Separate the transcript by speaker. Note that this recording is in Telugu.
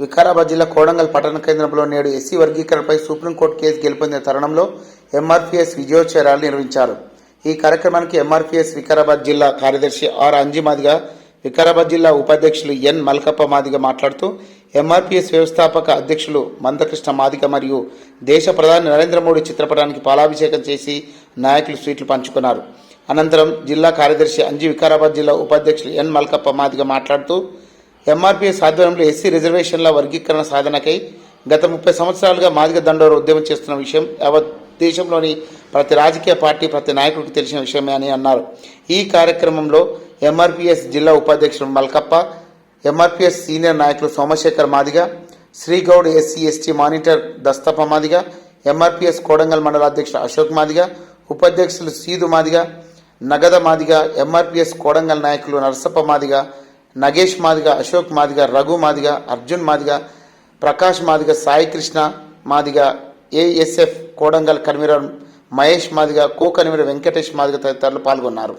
Speaker 1: వికారాబాద్ జిల్లా కోడంగల్ పట్టణ కేంద్రంలో నేడు ఎస్సీ వర్గీకరణపై సుప్రీంకోర్టు కేసు గెలుపొందిన తరుణంలో ఎంఆర్పీఎస్ విజయోత్సవ ర్యాలీ నిర్వహించారు. ఈ కార్యక్రమానికి ఎంఆర్పీఎస్ వికారాబాద్ జిల్లా కార్యదర్శి ఆర్ అంజి మాదిగ, వికారాబాద్ జిల్లా ఉపాధ్యక్షులు ఎన్ మల్కప్ప మాదిగ మాట్లాడుతూ ఎంఆర్పీఎస్ వ్యవస్థాపక అధ్యక్షులు మందకృష్ణ మాదిగ మరియు దేశ ప్రధాని నరేంద్ర మోడీ చిత్రపటానికి పాలాభిషేకం చేసి నాయకులు స్వీట్లు పంచుకున్నారు. అనంతరం జిల్లా కార్యదర్శి అంజి, వికారాబాద్ జిల్లా ఉపాధ్యక్షులు ఎన్ మల్కప్ప మాదిగ మాట్లాడుతూ ఎంఆర్పీఎస్ ఆధ్వర్యంలో ఎస్సీ రిజర్వేషన్ల వర్గీకరణ సాధనకై గత 30 సంవత్సరాలుగా మాదిగ దండోర ఉద్యమం చేస్తున్న విషయం యావత్ దేశంలోని ప్రతి రాజకీయ పార్టీ, ప్రతి నాయకుడికి తెలిసిన విషయమే అని అన్నారు. ఈ కార్యక్రమంలో ఎంఆర్పీఎస్ జిల్లా ఉపాధ్యక్షులు మల్కప్ప, ఎంఆర్పీఎస్ సీనియర్ నాయకులు Somashekar Madiga, Srigoud SC ST monitor Dastappa Madiga, MRPS Kodangal మండల అధ్యక్షులు అశోక్ మాదిగ, ఉపాధ్యక్షులు సీదు మాదిగ, నగద మాదిగ, ఎంఆర్పీఎస్ కోడంగల్ నాయకులు Narasappa Madiga, Nagesh Madiga, Ashok Madiga, Raghu Madiga, Arjun Madiga, Prakash Madiga, Sai Krishna Madiga, ASF Kodangal convener Mahesh Madiga, co convener Venkatesh Madiga తదితరులు పాల్గొన్నారు.